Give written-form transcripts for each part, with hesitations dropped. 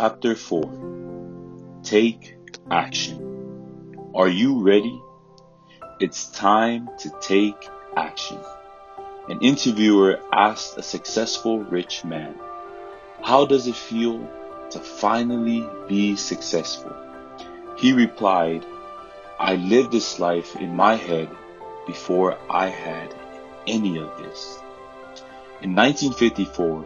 Chapter 4. Take Action. Are you ready? It's time to take action. An interviewer asked a successful rich man, "How does it feel to finally be successful?" He replied, "I lived this life in my head before I had any of this." In 1954,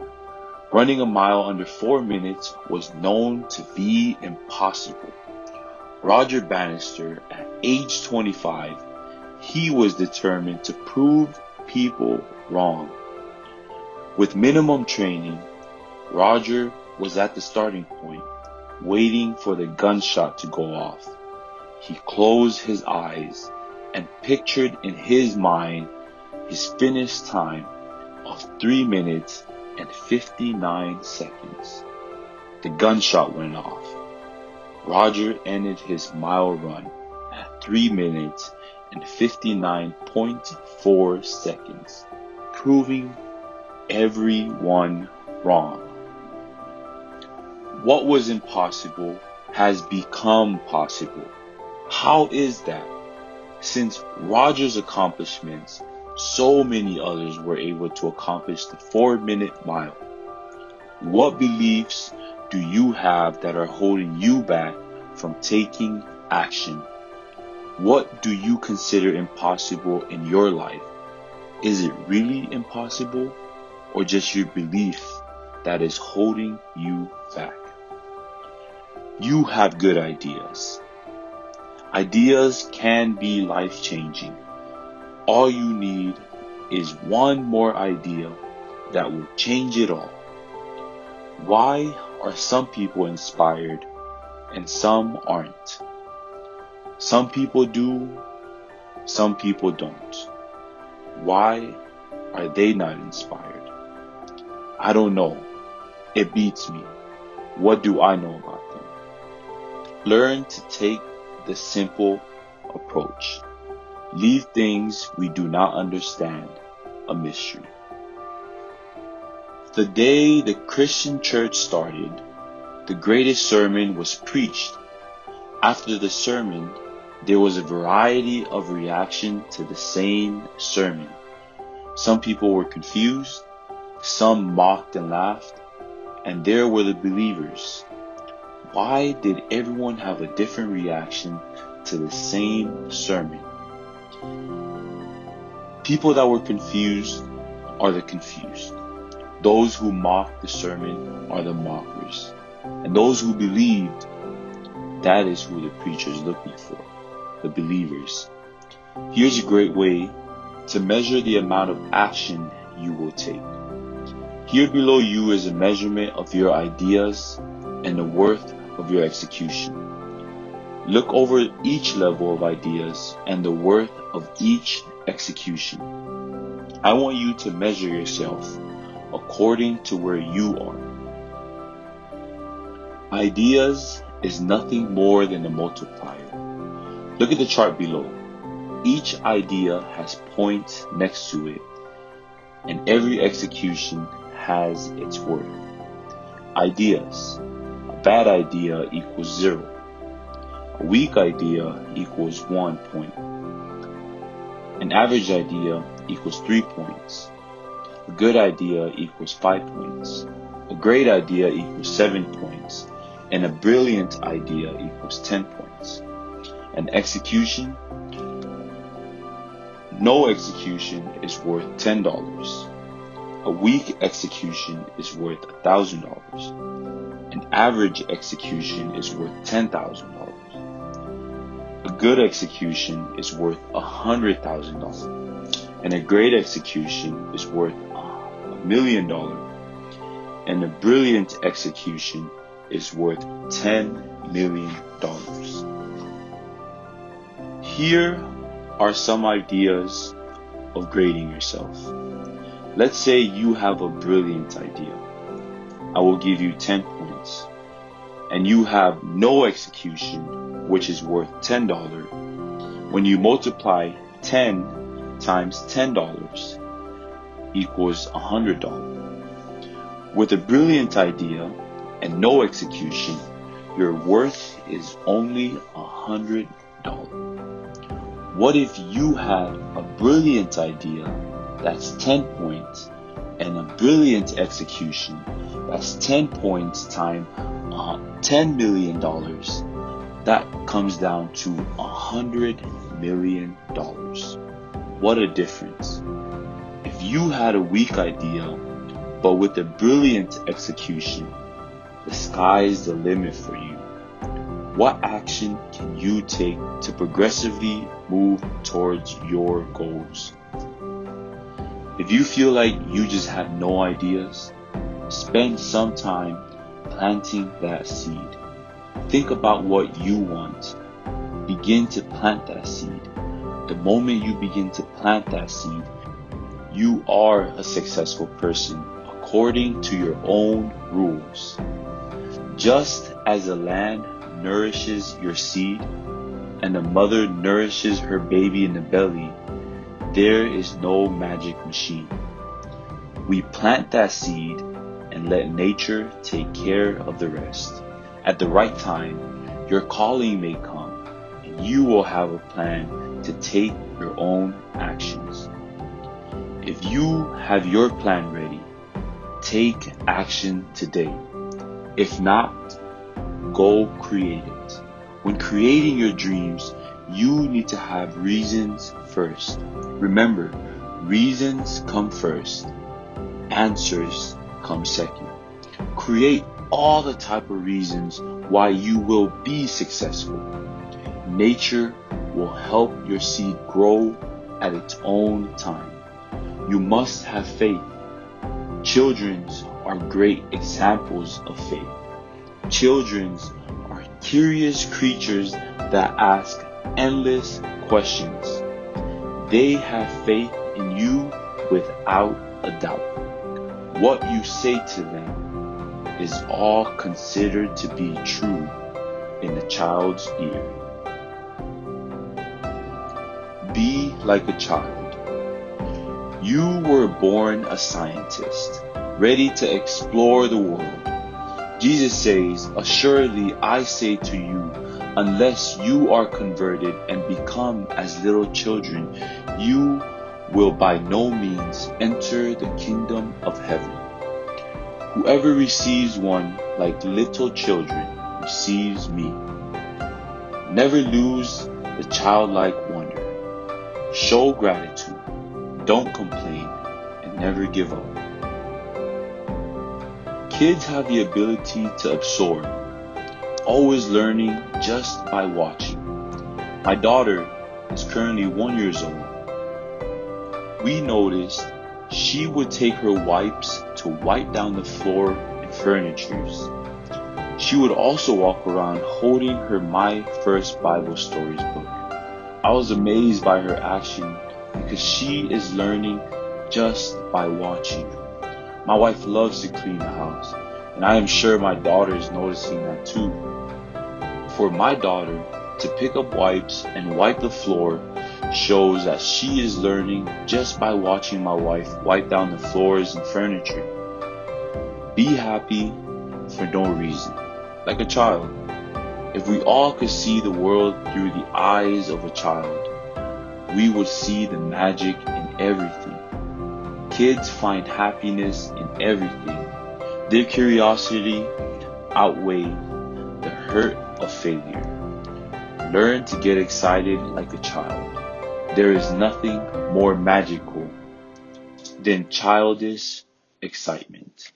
running a mile under 4 minutes was known to be impossible. Roger Bannister, at age 25, he was determined to prove people wrong. With minimum training, Roger was at the starting point, waiting for the gunshot to go off. He closed his eyes and pictured in his mind his finish time of 3 minutes and 59 seconds. The gunshot went off. Roger ended his mile run at 3 minutes and 59.4 seconds, proving everyone wrong. What was impossible has become possible. How is that? Since Roger's accomplishments, so many others were able to accomplish the 4-minute mile. What beliefs do you have that are holding you back from taking action? What do you consider impossible in your life? Is it really impossible, or just your belief that is holding you back? You have good ideas. Ideas can be life-changing. All you need is one more idea that will change it all. Why are some people inspired and some aren't? Some people do, some people don't. Why are they not inspired? I don't know. It beats me. What do I know about them? Learn to take the simple approach. Leave things we do not understand a mystery. The day the Christian church started, the greatest sermon was preached. After the sermon, there was a variety of reaction to the same sermon. Some people were confused, some mocked and laughed, and there were the believers. Why did everyone have a different reaction to the same sermon? People that were confused are the confused. Those who mocked the sermon are the mockers. And those who believed, that is who the preacher is looking for, the believers. Here's a great way to measure the amount of action you will take. Here below you is a measurement of your ideas and the worth of your execution. Look over each level of ideas and the worth of each execution. I want you to measure yourself according to where you are. Ideas is nothing more than a multiplier. Look at the chart below. Each idea has points next to it, and every execution has its worth. Ideas. A bad idea equals 0. A weak idea equals 1 point. An average idea equals 3 points. A good idea equals 5 points. A great idea equals 7 points. And a brilliant idea equals 10 points. An execution, no execution is worth $10. A weak execution is worth $1,000. An average execution is worth $10,000. A good execution is worth $100,000, and a great execution is worth $1 million, and a brilliant execution is worth $10 million. Here are some ideas of grading yourself. Let's say you have a brilliant idea. I will give you 10 points. And you have no execution, which is worth $10. When you multiply 10 times $10 equals $100. With a brilliant idea and no execution, your worth is only $100. What if you had a brilliant idea that's 10 points and a brilliant execution that's 10 points times $10 million? That comes down to $100 million. What a difference. If you had a weak idea, but with a brilliant execution, the sky's the limit for you. What action can you take to progressively move towards your goals? If you feel like you just have no ideas, spend some time planting that seed. Think about what you want. Begin to plant that seed. The moment you begin to plant that seed, you are a successful person according to your own rules. Just as a land nourishes your seed and a mother nourishes her baby in the belly, there is no magic machine. We plant that seed and let nature take care of the rest. At the right time, your calling may come and you will have a plan to take your own actions. If you have your plan ready, take action today. If not, go create it. When creating your dreams, you need to have reasons first. Remember, reasons come first. Answers come second. Create all the type of reasons why you will be successful. Nature will help your seed grow at its own time. You must have faith. Children are great examples of faith. Children are curious creatures that ask endless questions. They have faith in you without a doubt. What you say to them is all considered to be true in the child's ear. Be like a child. You were born a scientist, ready to explore the world. Jesus says, "Assuredly I say to you, unless you are converted and become as little children, you will by no means enter the kingdom of heaven. Whoever receives one like little children receives me." Never lose the childlike wonder. Show gratitude. Don't complain and never give up. Kids have the ability to absorb, always learning just by watching. My daughter is currently 1 year old. We noticed she would take her wipes to wipe down the floor and furnitures. She would also walk around holding her My First Bible Stories book. I was amazed by her action because she is learning just by watching. My wife loves to clean the house, and I am sure my daughter is noticing that too. For my daughter to pick up wipes and wipe the floor shows that she is learning just by watching my wife wipe down the floors and furniture. Be happy for no reason, like a child. If we all could see the world through the eyes of a child, we would see the magic in everything. Kids find happiness in everything. Their curiosity outweighs the hurt of failure. Learn to get excited like a child. There is nothing more magical than childish excitement.